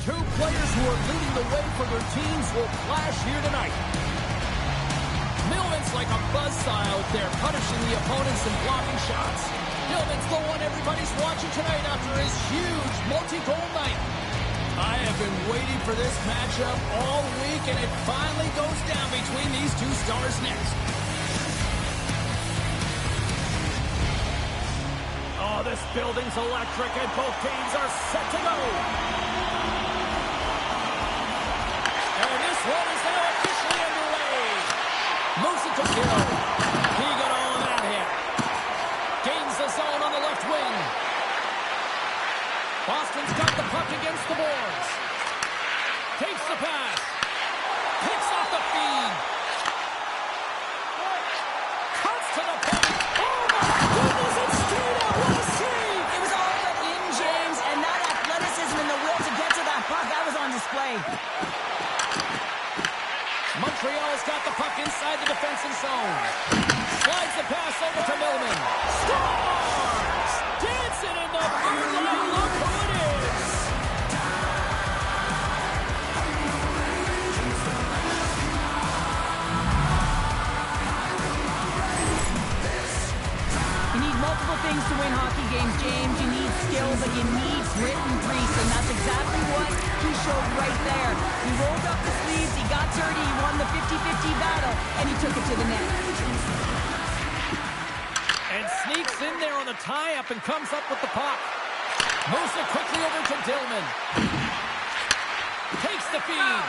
Two players who are leading the way for their teams will clash here tonight. Millman's like a buzzsaw out there, punishing the opponents and blocking shots. Millman's the one everybody's watching tonight after his huge multi-goal night. I have been waiting for this matchup all week, and it finally goes down between these two stars next. Oh, this building's electric, and both teams are set to go. And this one is now officially underway. Moves it to Gill. He got all of that hit. Gains the zone on the left wing. Boston's got the puck against the boards. Takes the pass. Picks off the feed. Cuts to the point. Oh, my goodness, it's straight out. What a save. It was all but in, James, and that athleticism and the will to get to that puck, that was on display. Montreal's got the puck inside the defensive zone. Slides the pass over to Millman. Scores! Dancing in the moonlight. Look who it is. You need multiple things to win hockey games, James. You need skill, but you need grit and grease, and that's exactly what he showed right there. He rolled up the sleeves, he got dirty, he won the 50-50 battle, and he took it to the net. And sneaks in there on the tie-up and comes up with the puck. Moves it quickly over to Dillman. Takes the feed.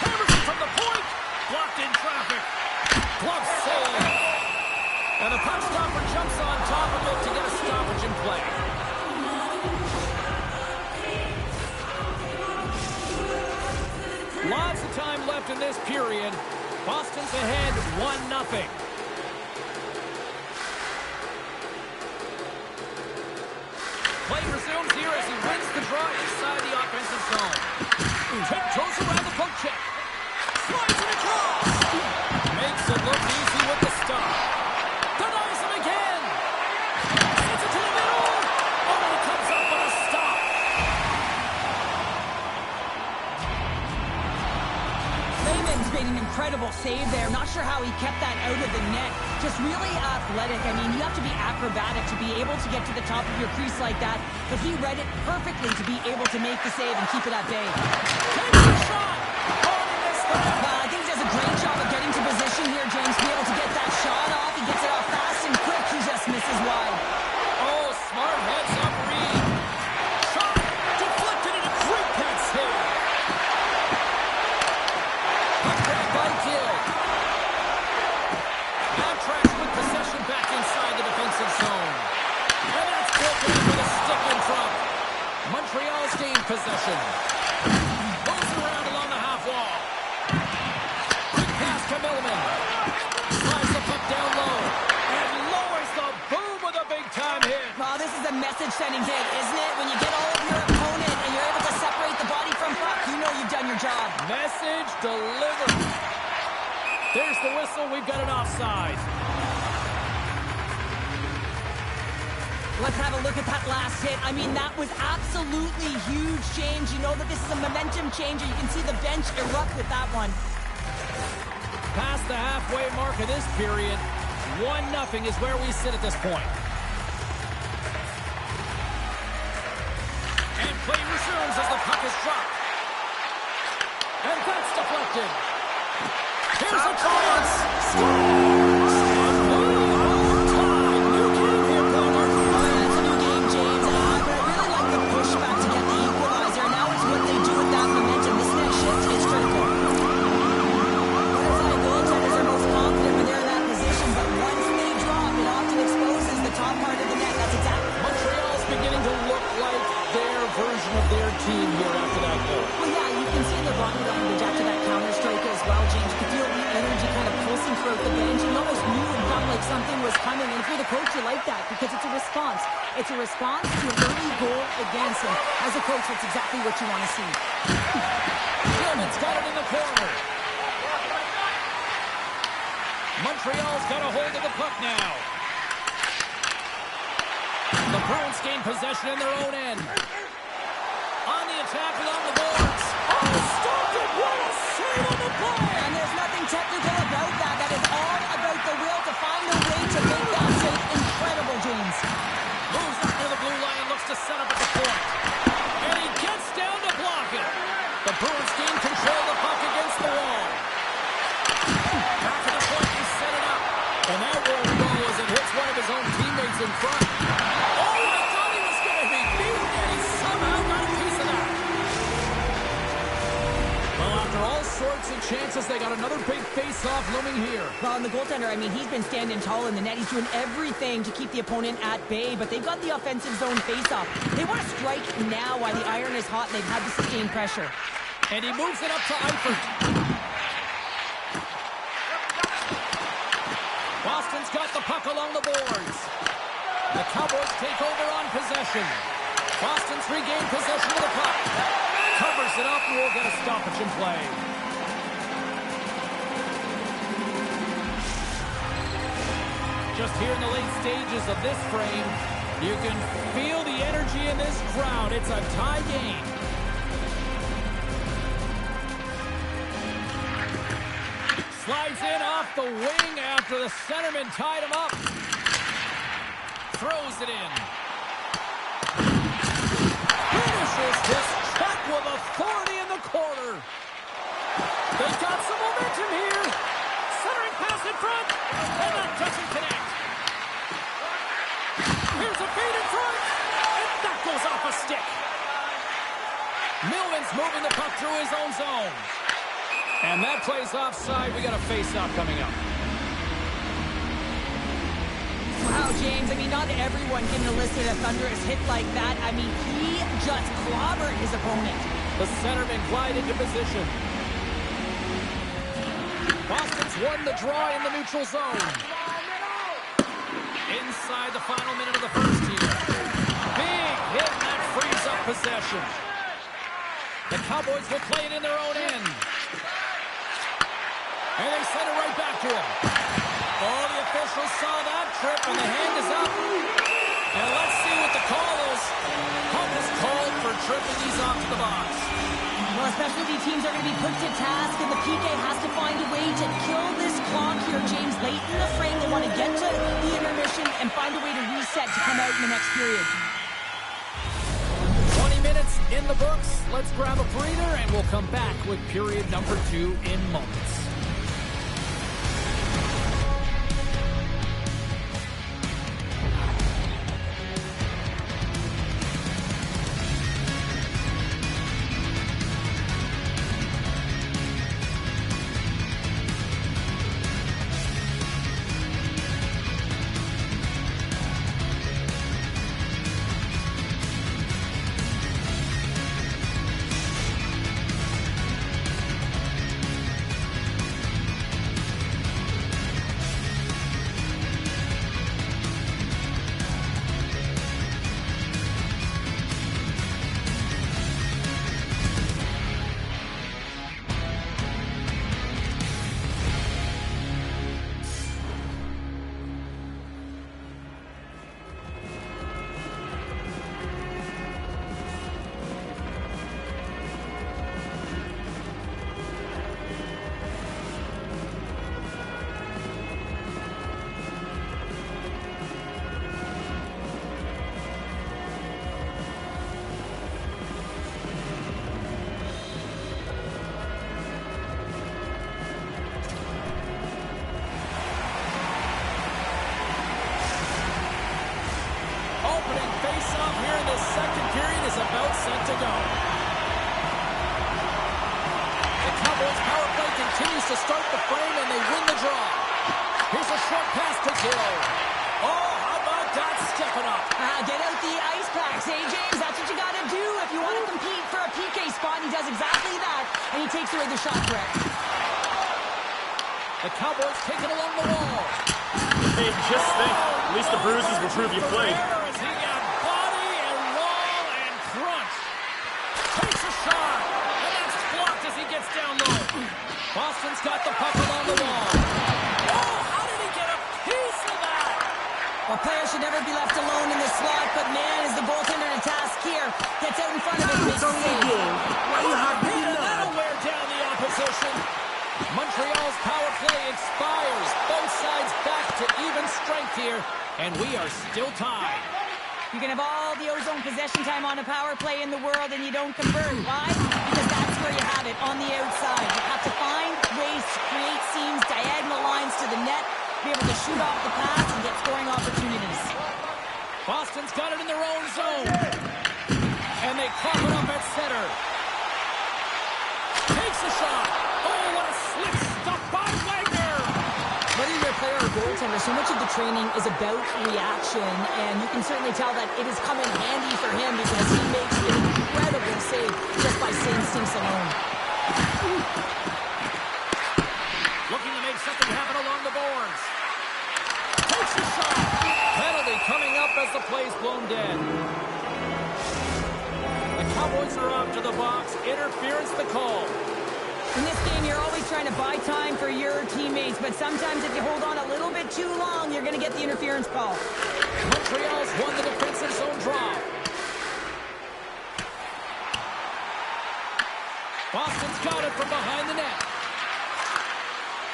Hammers it from the point. Blocked in traffic. Glove save. And the puck stopper jumps on top of it to get a stoppage in play. Lots of time left in this period. Boston's ahead 1-0. Play resumes here as he wins the draw inside the offensive zone. Tiptoes around the poke check. Slides it across. Makes it look easy with the stop. Denies him again. Sends it to the middle. Oh, he comes up with a stop. Lehman's made an incredible save there. Not sure how he kept that out of the net. Just really athletic. I mean, you have to be acrobatic to be able to get to the top of your crease like that. But he read it perfectly to be able to make the save and keep it at bay. Takes the shot. Oh, he missed that. I think he does a great job of getting to position here, James, to be able to get that shot off. He gets it off fast and quick. He just misses wide. Oh, smart heads-up read. Shot deflected and a great pad save. Puck grab by Gill. Amtrak with possession back inside the defensive zone. And that's broken up with a stick in front. Montreal's gained possession. Moves around along the half wall. Quick pass to Millman. Slides the puck down low. And lowers the boom with a big-time hit. Oh, this is a message-sending hit, isn't it? When you get all of your opponent and you're able to separate the body from puck, you know you've done your job. Message delivered. There's the whistle. We've got an offside. Let's have a look at that last hit. I mean, that was absolutely huge change. You know that this is a momentum changer. You can see the bench erupt with that one. Past the halfway mark of this period, 1-0 is where we sit at this point. And play resumes as the puck is dropped. And that's deflected. Here's a chance. Scores! New game here, Palmer. That's a new game, James. But I really like the pushback to get the equalizer. Now it's what they do with that momentum. This next shift is critical. Butterfly goaltenders are most confident when they're in that position, but once they drop, it often exposes the top part of the net. That's exactly. Montreal's beginning to look like their version of their team here after that goal. Well, yeah, you can see the body language after that counter strike as well, James. You can feel the energy kind of pulsing throughout the bench. You almost knew and felt like something was coming. And if you're the coach, you like that because it's a response. It's a response to an early goal against him. As a coach, that's exactly what you want to see. Gilman's got it in the corner. Montreal's got a hold of the puck now. The Broons gain possession in their own end. On the attack along the boards. Oh, stopped it. What a save on the play. And there's nothing technical about that. That is all about the will to find a way to make that save. Incredible, James. Moves up near the blue line and looks to set up at the point. And he gets down to block it. The Bruins gain control of the puck against the wall. Back to the point and set it up. And that won't go as it hits one of his own teammates in front. Oh, I thought he was going to be beaten, and he somehow got a piece of that. Well, after all sorts of chances, they got another big face-off looming here. Well, and the goaltender, I mean, he's been standing tall in the net. He's doing everything to keep the opponent at bay, but they've got the offensive zone face-off. They want to strike now while the iron is hot, and they've had to sustain pressure. And he moves it up to Eifert. Boston's got the puck along the boards. The Cowboys take over on possession. Boston's regained possession of the puck. Covers it up and we'll get a stoppage in play. Just here in the late stages of this frame, you can feel the energy in this crowd. It's a tie game. Slides in off the wing after the centerman tied him up. Throws it in. Finishes his check with authority in the corner. They've got some momentum here. Centering pass in front. And that doesn't connect. Here's a feed in front. And that goes off a stick. Millman's moving the puck through his own zone. And that plays offside. We got a face-off coming up. Wow, James, I mean, not everyone can elicit a thunderous hit like that. I mean, he just clobbered his opponent. The centerman glide into position. Boston's won the draw in the neutral zone. Inside the final minute of the first here. Big hit, and that frees up possession. The Cowboys will play it in their own end. And they send it right back to him. Oh, the officials saw that trip, and the hand is up. And let's see what the call is. Puck is called for tripping these off to the box. Well, specialty teams are going to be put to task, and the PK has to find a way to kill this clock here, James. Late in the frame, they want to get to the intermission and find a way to reset to come out in the next period. 20 minutes in the books. Let's grab a breather, and we'll come back with period number 2 in moments. To start the frame, and they win the draw. Here's a short pass to Gill. Oh, how about that stepping up? Get out the ice packs, hey, James? That's what you got to do if you want to compete for a PK spot. He does exactly that, and he takes away the shot threat. The Cowboys take it along the wall. Hey, just think. At least the bruises will prove you played. As he got body and wall and crunch. Takes a shot, and that's blocked as he gets down low. Boston's got the puck along the wall. Oh, how did he get a piece of that? Well, players should never be left alone in the slot, but man, is the goaltender to task here. Gets out in front of it, makes the And we are still tied. You can have all the ozone possession time on a power play in the world and you don't convert. Why? Because that's where you have it, on the outside. You have to find ways to create seams, diagonal lines to the net, be able to shoot off the pass and get scoring opportunities. Boston's got it in their own zone. And they cough it up at center. Takes a shot. Oh, what a slick stop by Wagner. Whether you're a player or goaltender, so much of the training is about reaction, and you can certainly tell that it has come in handy for him because he makes an incredible save just by instincts alone. Looking to make something happen along the boards. Takes a shot. Penalty coming up as the play's blown dead. The Cowboys are up to the box. Interference the call. In this game, you're always trying to buy time for your teammates, but sometimes if you hold on a little bit too long, you're going to get the interference call. Montreal's won the defensive zone draw. Boston's got it from behind the net.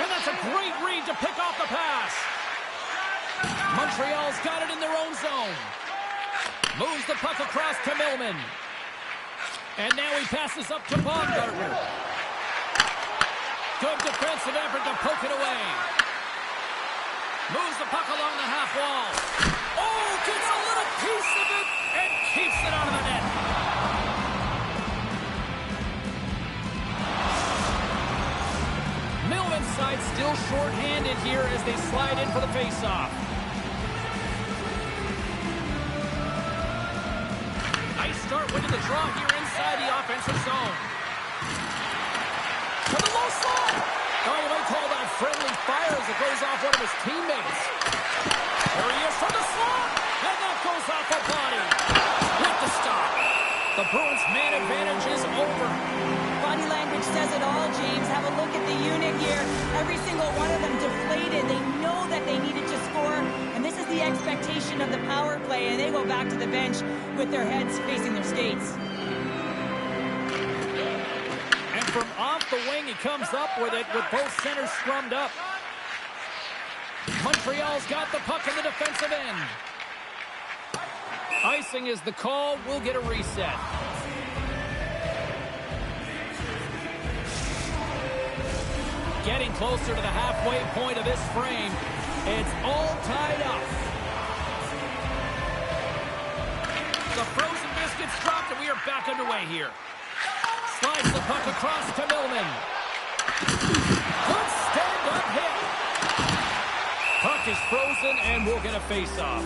And that's a great read to pick off the pass. Montreal's got it in their own zone. Moves the puck across to Millman. And now he passes up to Baumgartner. Good defensive effort to poke it away. Moves the puck along the half wall. Oh, gets a little piece of it and keeps it out of the net. Millman's side still short-handed here as they slide in for the face-off. Nice start winning the draw here inside the offensive zone. To the low slot. Oh, you might call that friendly fire as it goes off one of his teammates. There he is from the slot. And that goes off a body. With the stop. The Bruins' man advantage is over. Body language says it all, James. Have a look at the unit here. Every single one of them deflated. They know that they needed to score. And this is the expectation of the power play. And they go back to the bench with their heads facing their skates. From off the wing, he comes up with it with both centers scrummed up. Montreal's got the puck in the defensive end. Icing is the call. We'll get a reset. Getting closer to the halfway point of this frame. It's all tied up. The frozen biscuits dropped, and we are back underway here. Slides the puck across to Millman. Good stand-up hit. Puck is frozen, and we'll get a face-off.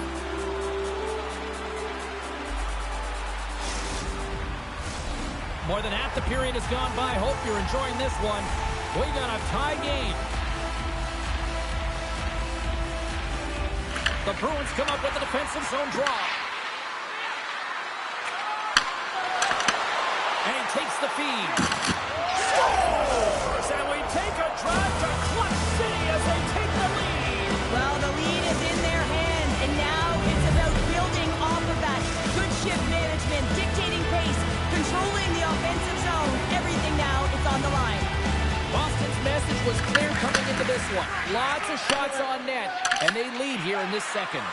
More than half the period has gone by. Hope you're enjoying this one. We got a tie game. The Bruins come up with a defensive zone draw. And he takes the feed. Scores! And we take a drive to Clutch City as they take the lead. Well, the lead is in their hands, and now it's about building off of that. Good shift management, dictating pace, controlling the offensive zone. Everything now is on the line. Boston's message was clear coming into this one. Lots of shots on net, and they lead here in this second.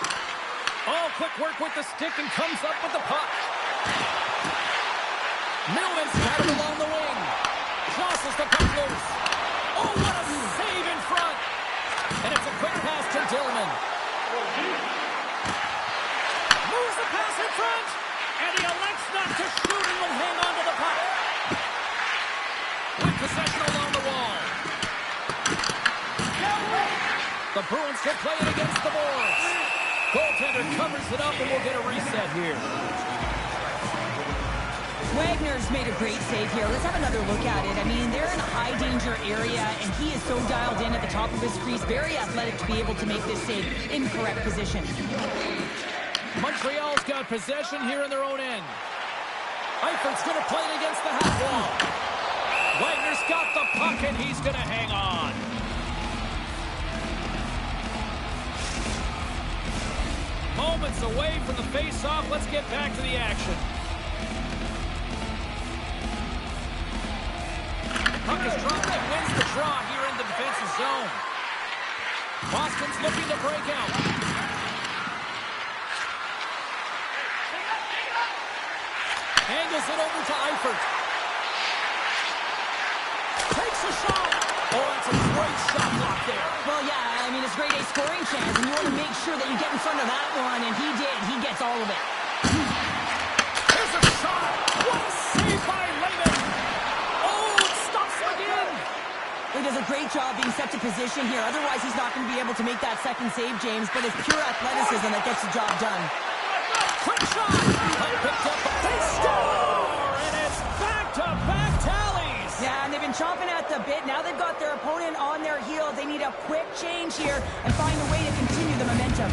Oh, quick work with the stick and comes up with the puck. Millman's got it along the wing. Crosses the puck loose. Oh, what a save in front. And it's a quick pass to Dillman. Moves the pass in front. And he elects not to shoot and will hang on to the puck. With possession along the wall. The Bruins will play it against the boards. Goaltender covers it up and we'll get a reset here. Wagner's made a great save here. Let's have another look at it. I mean, they're in a high-danger area, and he is so dialed in at the top of his crease. Very athletic to be able to make this save in correct position. Montreal's got possession here in their own end. Eifert's going to play it against the half wall. Wagner's got the puck, and he's going to hang on. Moments away from the face-off. Let's get back to the action. Puck is dropped and wins the draw here in the defensive zone. Boston's looking to break out. Angles it over to Eifert. Takes a shot. Oh, that's a great shot block there. Well, yeah, I mean, it's grade A scoring chance, and you want to make sure that you get in front of that one, and he did. He gets all of it. Here's a shot. What a save by Layman. Oh, it stops him again. He does a great job being set to position here. Otherwise, he's not going to be able to make that second save, James, but it's pure athleticism that gets the job done. Quick shot. Picked up. They score, and it's back-to-back tallies. Yeah, and they've been chomping at the bit. Now they've got their opponent on their heels. They need a quick change here and find a way to continue the momentum.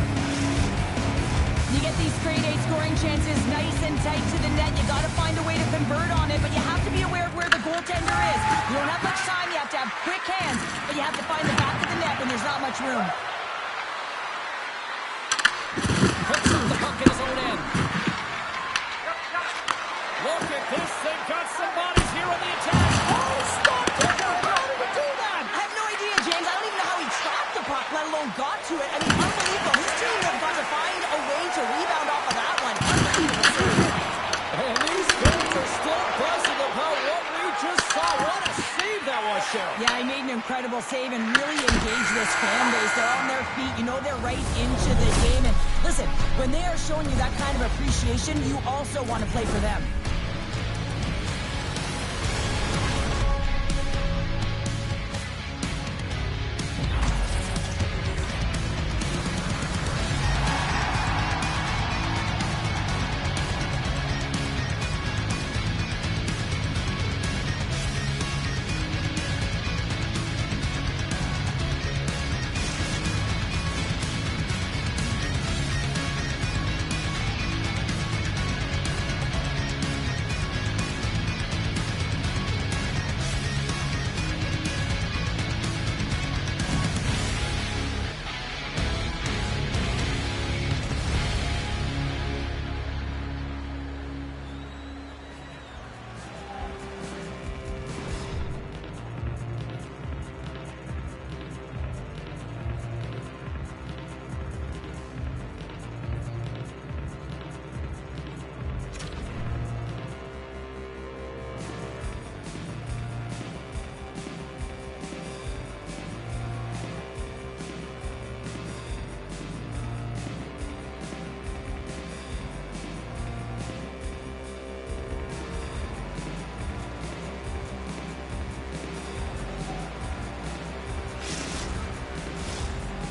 You get these grade A scoring chances nice and tight to the net. You got to find a way to convert on it, but you have to be aware of where the goaltender is. You don't have much time. You have to have quick hands, but you have to find the back of the net when there's not much room. Puts up the puck in his own end. Look at this. They've got some bodies here on the attack. Oh, stop it. How did he do that? I have no idea, James. I don't even know how he trapped the puck, let alone got to it. I mean, unbelievable. His team have got to find a way to rebound off of that one. And these fans are still buzzing about what we just saw. What a save that was, Cheryl. Yeah, he made an incredible save and really engaged this fan base. They're on their feet. You know they're right into the game. And listen, when they are showing you that kind of appreciation, you also want to play for them.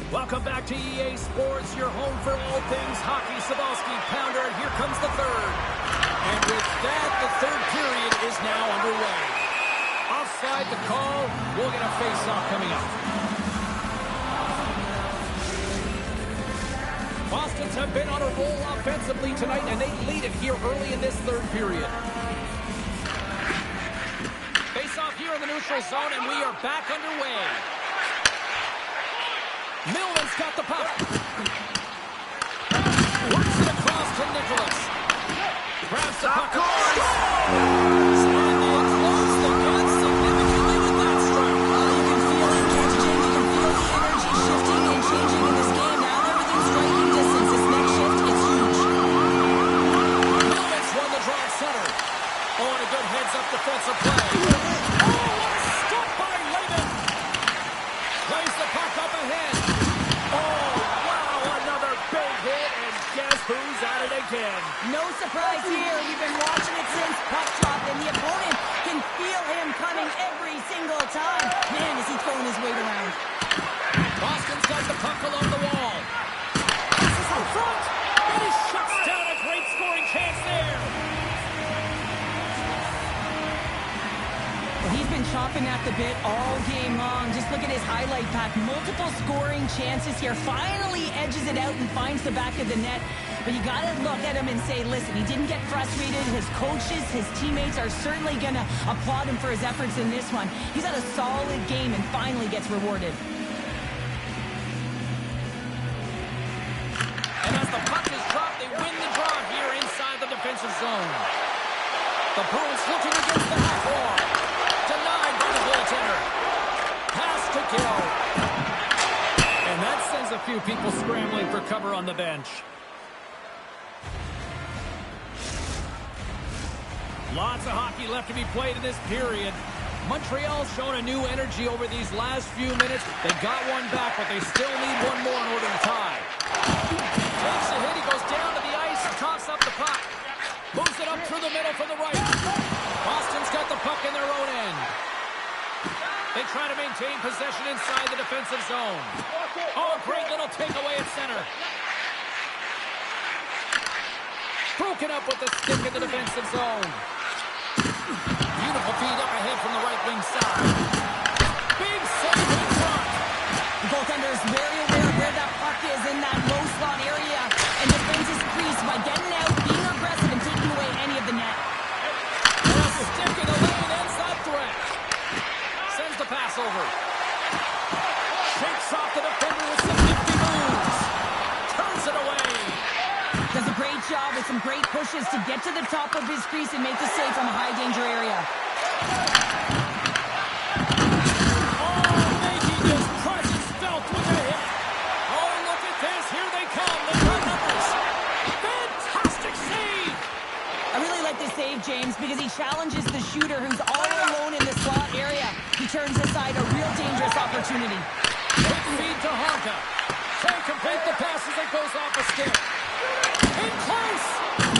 Welcome back to EA Sports, your home for all things hockey. Savalsky pounder, and here comes the third. And with that, the third period is now underway. Offside the call. We'll get a face-off coming up. Boston's have been on a roll offensively tonight, and they lead it here early in this third period. Face-off here in the neutral zone, and we are back underway. Milman's got the puck. Works it across to Nicholas. Grabs the puck. And they close the gap significantly with that strike. You can feel it, can't you, James? You can feel the energy shifting and changing in this game. Now everything's striking distance. This next shift, it's huge. Milman's won the draw at center. Oh, and a good heads-up defensive play. Oh, what a stop by Layman. Plays the puck up ahead. Who's at it again? No surprise here. We've been watching it since puck drop, and the opponent can feel him coming every single time. Man, is he throwing his weight around. Boston's got the puck along the wall. This is in front, and he shuts down a great scoring chance there. Well, he's been chopping at the bit all game long. Just look at his highlight pack. Multiple scoring chances here. Finally edges it out and finds the back of the net. But you got to look at him and say, listen, he didn't get frustrated. His coaches, his teammates are certainly going to applaud him for his efforts in this one. He's had a solid game and finally gets rewarded. And as the puck is dropped, they win the draw here inside the defensive zone. The Broons looking against the half wall. Denied by the goaltender. Pass to Gill. And that sends a few people scrambling for cover on the bench. Lots of hockey left to be played in this period. Montreal's shown a new energy over these last few minutes. They got one back, but they still need one more in order to tie. Takes a hit. He goes down to the ice and coughs up the puck. Moves it up through the middle from the right. Boston's got the puck in their own end. They try to maintain possession inside the defensive zone. Oh, a great little takeaway at center. Broken up with the stick in the defensive zone. Beautiful feed up ahead from the right wing side. Big save in front. The goaltender is very aware of where that puck is in that low slot area and defends his crease by getting out, being aggressive, and taking away any of the net. And a stick in the lane ends that threat. Sends the pass over. Shakes off the defender with some nifty moves. Turns it away. Does a great job with some great pushes to get to the top of his crease and make the save from a high-danger area. Oh, making his presence felt with a hit. Oh, look at this. Here they come. They got numbers. Fantastic save. I really like this save, James, because he challenges the shooter who's all alone in the slot area. He turns aside a real dangerous opportunity. Quick feed to Honka. Can't complete the pass as it goes off a stick. In close.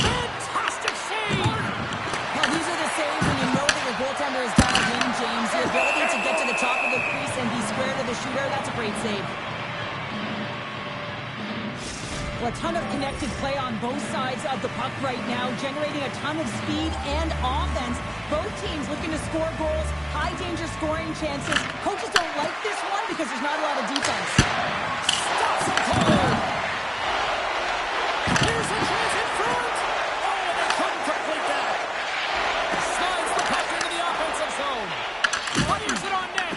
Fantastic save. Now, these are the saves when you know that your goaltender is dialed in, James. The ability to get to the top of the crease and be square to the shooter, that's a great save. Well, a ton of connected play on both sides of the puck right now, generating a ton of speed and offense. Both teams looking to score goals, high-danger scoring chances. Coaches don't like this one because there's not a lot of defense. Stops it cold. Here's a chance in front. Oh, they couldn't complete that. Slides the puck into the offensive zone. Fires it on net.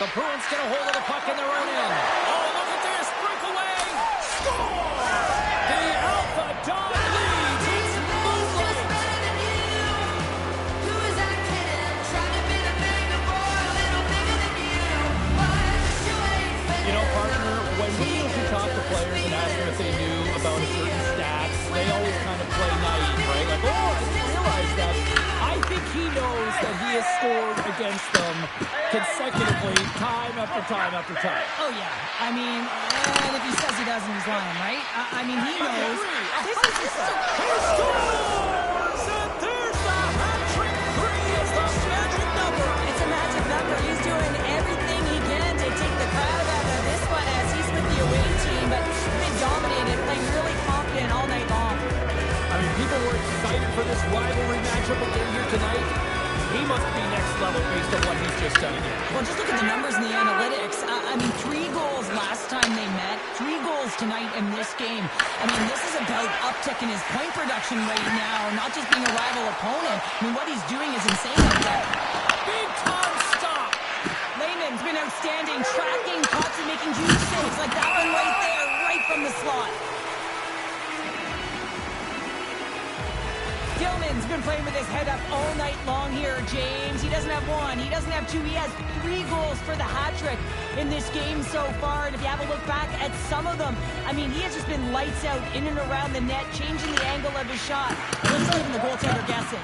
The Bruins get a hold of the puck in their own end. Oh, look at this. Breakaway. Score! The Alpha Dog leads. It's moonlight. You know, partner, when we usually talk to players and ask them if they knew about a certain stats, they always kind of play naive, right? Like, oh, I didn't realize that. I think he knows that he has scored against them consecutively, time after time after time. Oh, yeah. I mean, and if he says he doesn't, he's lying, right? I mean, he knows. This is He scores! And there's the hat-trick. 3 is the magic number. It's a magic number. He's doing everything he can to take the crowd out of this one as he's with the away team, but they dominated, playing really confident all night long. I mean, people were excited for this rivalry matchup again here tonight. He must be next level based on what he's just done again. Well, just look at the numbers in the analytics. I mean, 3 goals last time they met, 3 goals tonight in this game. I mean, this is about uptick in his point production right now, not just being a rival opponent. I mean, what he's doing is insane out there. Big time stop. Lehman's been outstanding, tracking pucks and making huge saves like that one right there, right from the slot. Gilman's been playing with his head up all night long here, James. He doesn't have 1, he doesn't have 2, he has 3 goals for the hat-trick in this game so far. And if you have a look back at some of them, I mean, he has just been lights out in and around the net, changing the angle of his shot. Let's leave the goaltender guessing.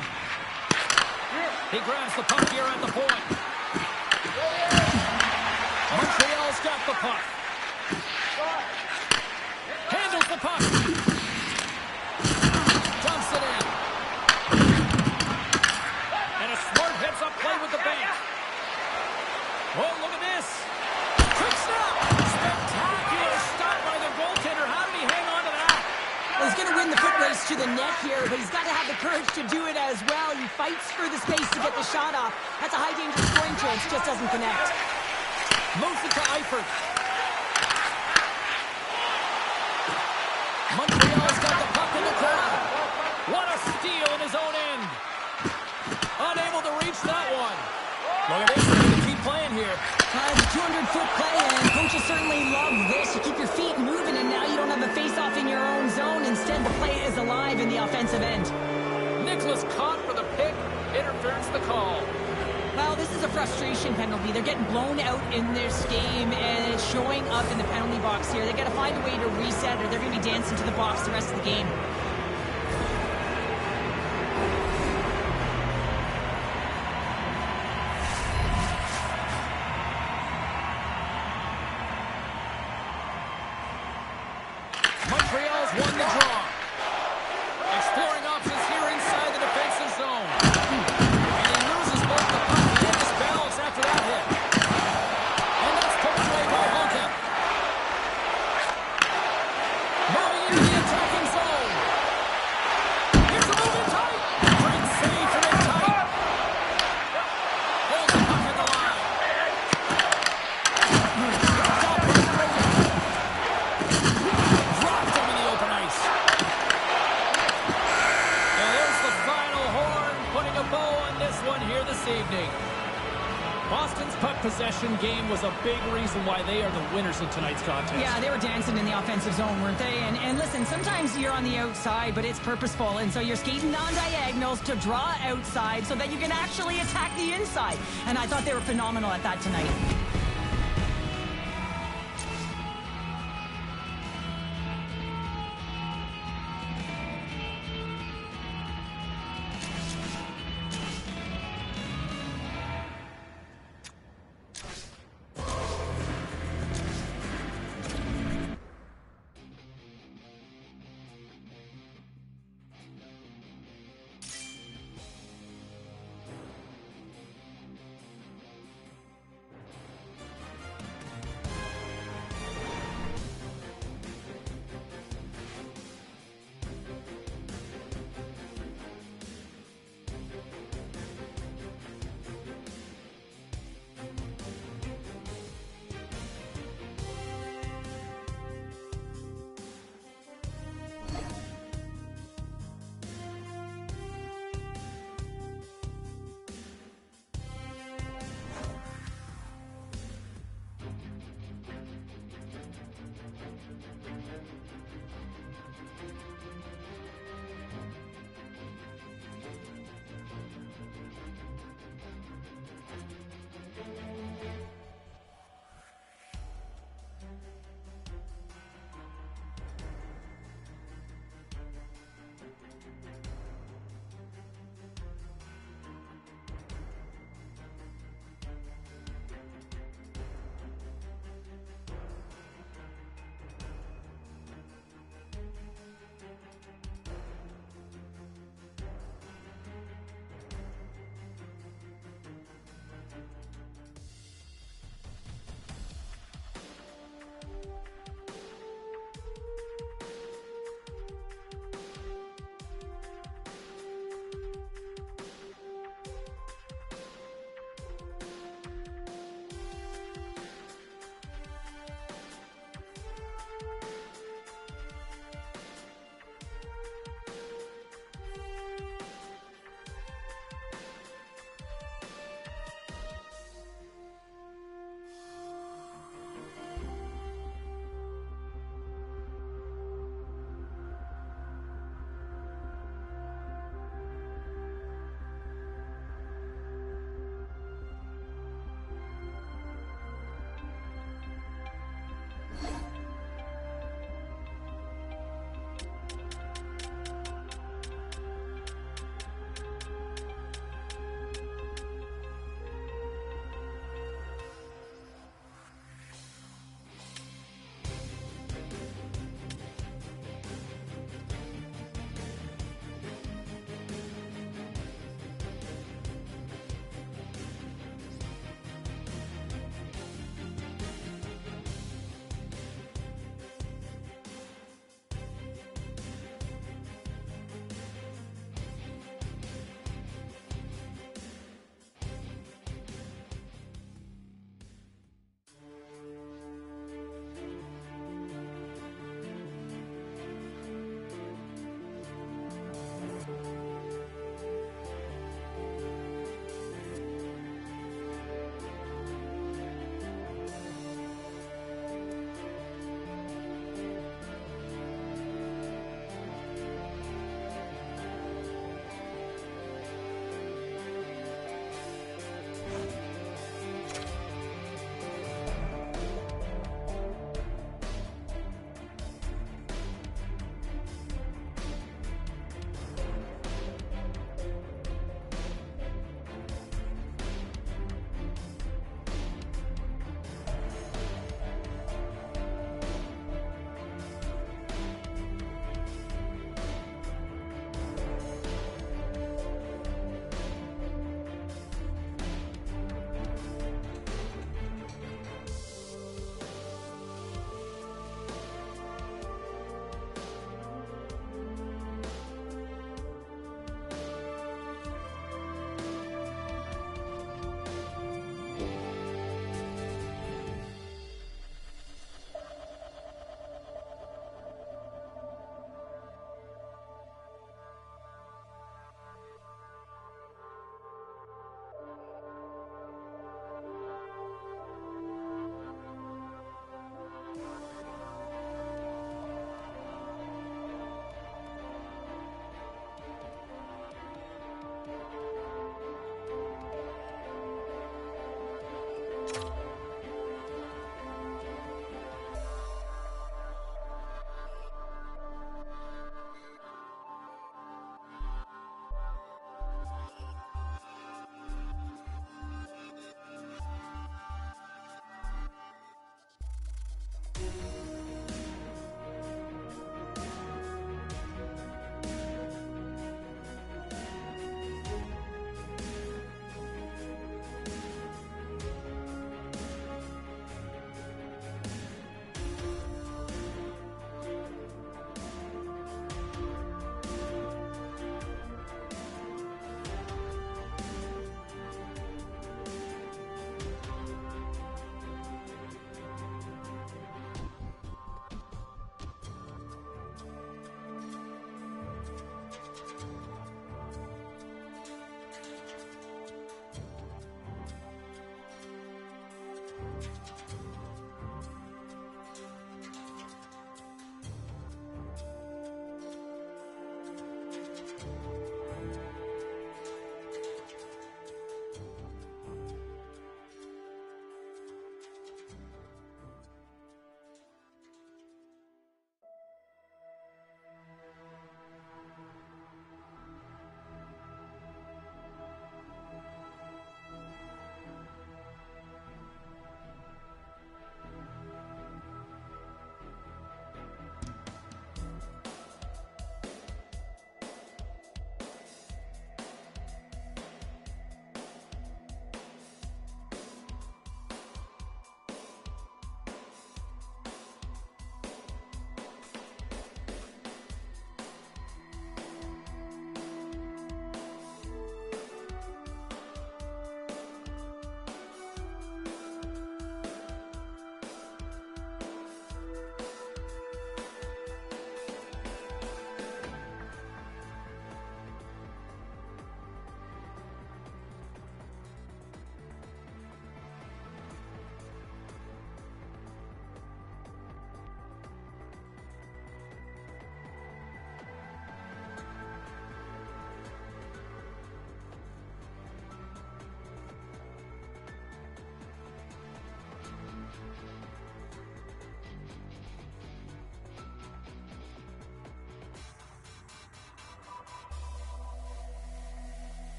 He grabs the puck here at the point. Montreal's got the puck. Handles the puck. Dumps it in. And a smart heads-up play with the bank. Oh, look at this. Quick snap. Spectacular stop by the goaltender. How did he hang on to that? Well, he's going to win the foot race to the net here, but he's got to have the courage to do it as well. He fights for the space to get the shot off. That's a high-danger scoring chance, just doesn't connect. Moves it to Eifert. Montreal's got the puck in the corner. What a steal in his own end. Unable to reach that one. Look at this. They're going to keep playing here. It's a 200-foot play, and coaches certainly love this. You keep your feet moving, and now you don't have a face-off in your own zone. Instead, the play is alive in the offensive end. Nicholas caught for the pick. Interference the call. Well, this is a frustration penalty. They're getting blown out in this game, and it's showing up in the penalty box here. They got to find a way to reset, or they're going to be dancing to the box the rest of the game. Exploring options here inside the defensive zone. And he loses both the puck and his balance after that hit. And that's put away by Holcomb. Moving into the attacking zone. Here's a move in tight. Great save from in tight. Holds the puck at the line. Dropped him in the open ice. And there's the final horn, putting a bow on this one here this evening. Boston's puck possession game was a big reason why they are the winners in tonight's contest. Yeah, they were dancing in the offensive zone, weren't they? And listen, sometimes you're on the outside, but it's purposeful. And so you're skating down diagonals to draw outside so that you can actually attack the inside. And I thought they were phenomenal at that tonight.